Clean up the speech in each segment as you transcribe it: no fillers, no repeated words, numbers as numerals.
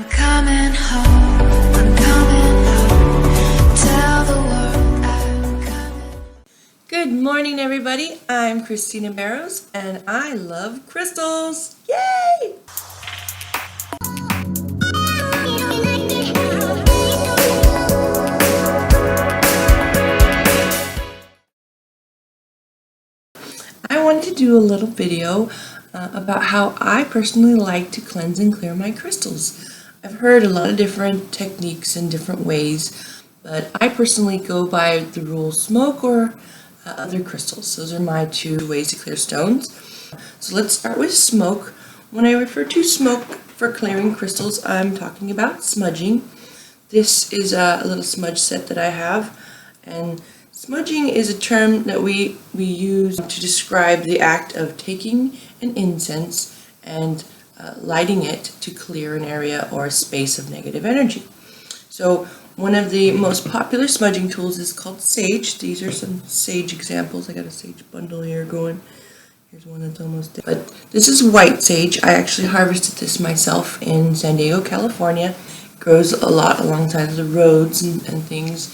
coming home, I'm coming home. Tell the world I'm coming. Good morning, everybody. I'm Christina Barrows, and I love crystals. Yay! I wanted to do a little video about how I personally like to cleanse and clear my crystals. I've heard a lot of different techniques and different ways, but I personally go by the rule smoke or other crystals. Those are my two ways to clear stones. So let's start with smoke. When I refer to smoke for clearing crystals, I'm talking about smudging. This is a little smudge set that I have, and smudging is a term that we use to describe the act of taking an incense and lighting it to clear an area or a space of negative energy. So one of the most popular smudging tools is called sage. These are some sage examples. I got a sage bundle here going. Here's one that's almost dead. But this is white sage. I actually harvested this myself in San Diego, California. It grows a lot alongside the roads and things.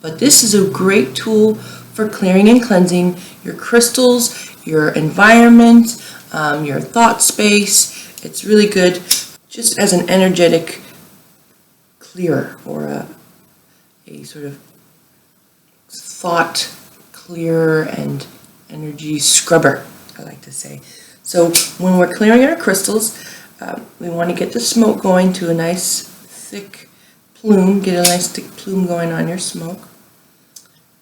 But this is a great tool for clearing and cleansing your crystals, your environment, your thought space. It's really good just as an energetic clearer or a sort of thought clearer and energy scrubber, I like to say. So when we're clearing our crystals, we want to get the smoke going to a nice thick plume. Get a nice thick plume going on your smoke.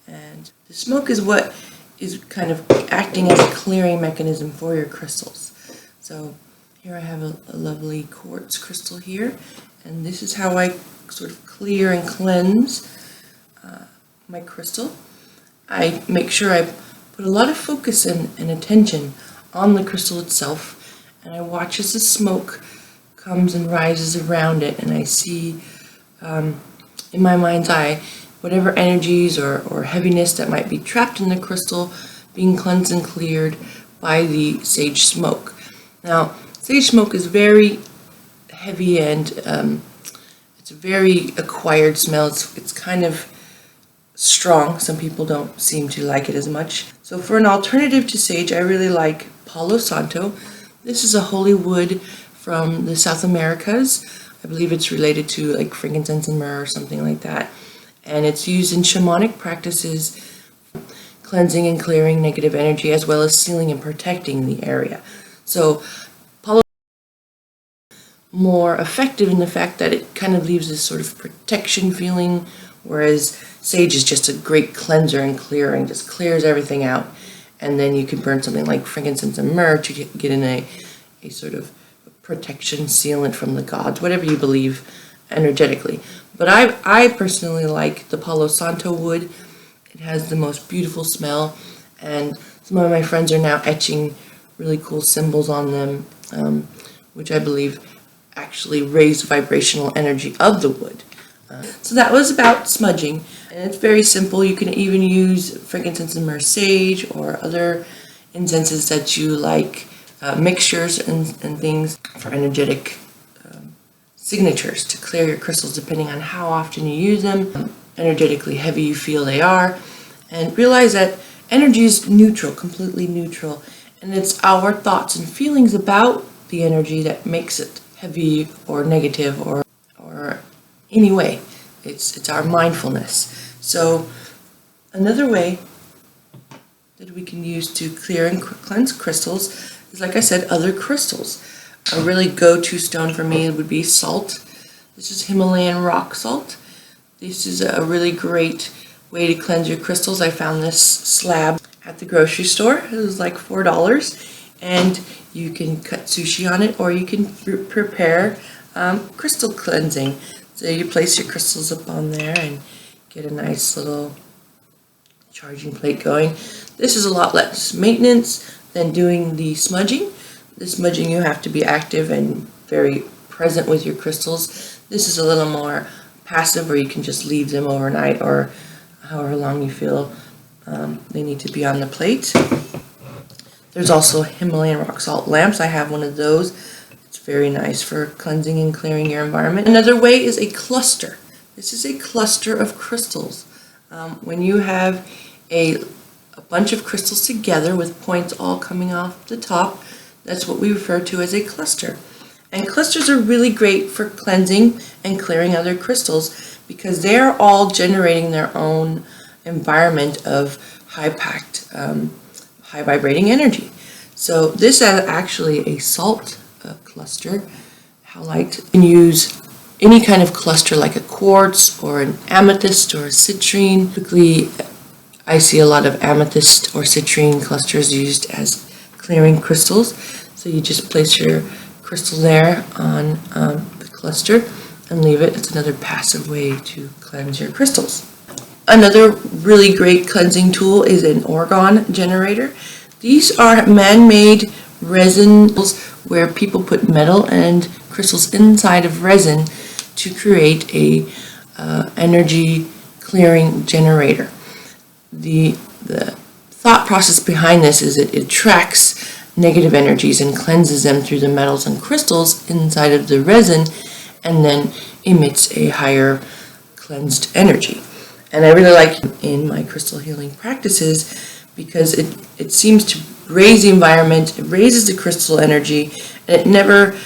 And the smoke is what is kind of acting as a clearing mechanism for your crystals. So here I have a lovely quartz crystal here, and this is how I sort of clear and cleanse my crystal. I make sure I put a lot of focus and attention on the crystal itself, and I watch as the smoke comes and rises around it, and I see in my mind's eye whatever energies or heaviness that might be trapped in the crystal being cleansed and cleared by the sage smoke. Now, sage smoke is very heavy and it's a very acquired smell. It's kind of strong. Some people don't seem to like it as much. So for an alternative to sage, I really like Palo Santo. This is a holy wood from the South Americas. I believe it's related to like frankincense and myrrh or something like that. And it's used in shamanic practices, cleansing and clearing negative energy, as well as sealing and protecting the area. So Palo is more effective in the fact that it kind of leaves this sort of protection feeling, whereas sage is just a great cleanser and clearing, just clears everything out. And then you can burn something like frankincense and myrrh to get in a sort of protection sealant from the gods, whatever you believe energetically. But I personally like the Palo Santo wood. It has the most beautiful smell, and some of my friends are now etching really cool symbols on them, which I believe actually raise the vibrational energy of the wood. So that was about smudging, and it's very simple. You can even use frankincense and myrrh sage or other incenses that you like, mixtures and things for energetic signatures to clear your crystals depending on how often you use them, energetically heavy you feel they are, and realize that energy is neutral, completely neutral, and it's our thoughts and feelings about the energy that makes it heavy or negative or any way. It's our mindfulness. So another way that we can use to clear and cleanse crystals is, like I said, other crystals. A really go-to stone for me would be salt. This is Himalayan rock salt. This is a really great way to cleanse your crystals. I found this slab at the grocery store. It was like $4, and you can cut sushi on it, or you can prepare crystal cleansing. So you place your crystals up on there and get a nice little charging plate going. This is a lot less maintenance than doing the smudging. The smudging, you have to be active and very present with your crystals. This is a little more passive, where you can just leave them overnight or however long you feel they need to be on the plate. There's also Himalayan rock salt lamps. I have one of those. It's very nice for cleansing and clearing your environment. Another way is a cluster. This is a cluster of crystals. When you have a bunch of crystals together with points all coming off the top, that's what we refer to as a cluster. And clusters are really great for cleansing and clearing other crystals because they're all generating their own environment of high-packed, high vibrating energy. So this is actually a salt cluster. Halite. You can use any kind of cluster like a quartz or an amethyst or a citrine. Typically, I see a lot of amethyst or citrine clusters used as clearing crystals. So you just place your crystal there on the cluster and leave it. It's another passive way to cleanse your crystals. Another really great cleansing tool is an orgone generator. These are man-made resins where people put metal and crystals inside of resin to create a energy clearing generator. The thought process behind this is it attracts negative energies and cleanses them through the metals and crystals inside of the resin and then emits a higher cleansed energy. And I really like in my crystal healing practices because it seems to raise the environment, it raises the crystal energy, and it never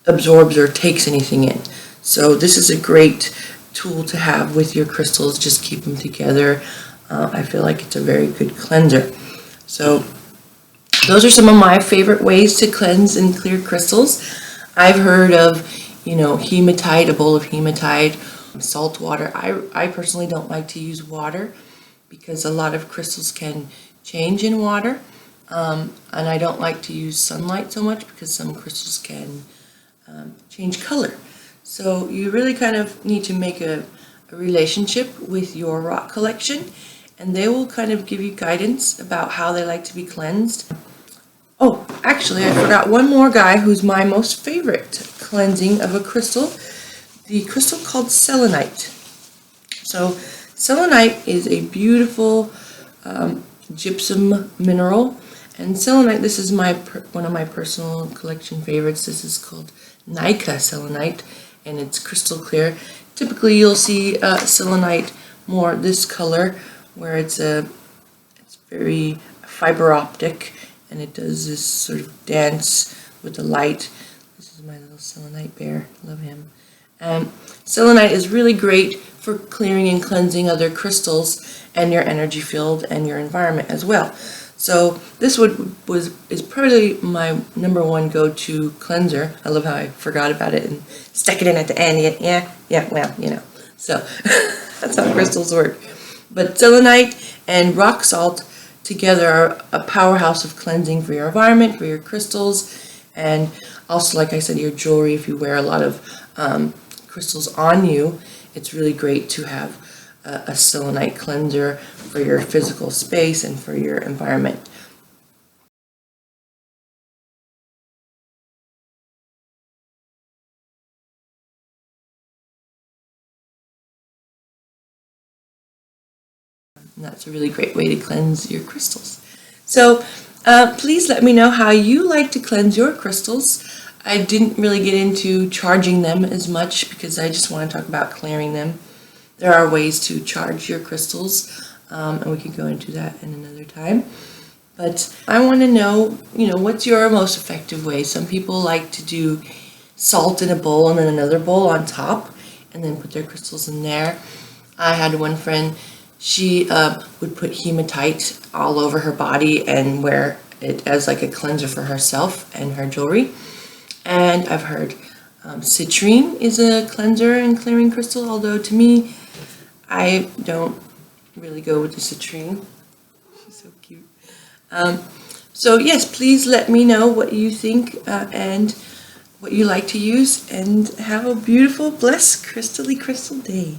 absorbs or takes anything in. So this is a great tool to have with your crystals. Just keep them together. I feel like it's a very good cleanser. So those are some of my favorite ways to cleanse and clear crystals. I've heard of, hematite, a bowl of hematite, salt water. I personally don't like to use water because a lot of crystals can change in water. And I don't like to use sunlight so much because some crystals can change color. So you really kind of need to make a relationship with your rock collection, and they will kind of give you guidance about how they like to be cleansed. Oh, actually, I forgot one more guy who's my most favorite cleansing of a crystal, the crystal called selenite. So selenite is a beautiful gypsum mineral, and selenite, this is one of my personal collection favorites. This is called Nika selenite, and it's crystal clear. Typically, you'll see selenite more this color, where it's very fiber optic, and it does this sort of dance with the light. This is my little selenite bear. Love him. Selenite is really great for clearing and cleansing other crystals and your energy field and your environment as well. So this is probably my number one go-to cleanser. I love how I forgot about it and stuck it in at the end. Yeah, well, So that's how crystals work. But selenite and rock salt together are a powerhouse of cleansing for your environment, for your crystals, and also, like I said, your jewelry. If you wear a lot of crystals on you, it's really great to have a selenite cleanser for your physical space and for your environment. And that's a really great way to cleanse your crystals. So please let me know how you like to cleanse your crystals. I didn't really get into charging them as much because I just want to talk about clearing them. There are ways to charge your crystals, and we can go into that in another time. But I want to know, what's your most effective way? Some people like to do salt in a bowl and then another bowl on top, and then put their crystals in there. I had one friend, she would put hematite all over her body and wear it as like a cleanser for herself and her jewelry. And I've heard citrine is a cleanser and clearing crystal, although to me, I don't really go with the citrine. She's so cute. So yes, please let me know what you think and what you like to use, and have a beautiful, blessed, crystal day.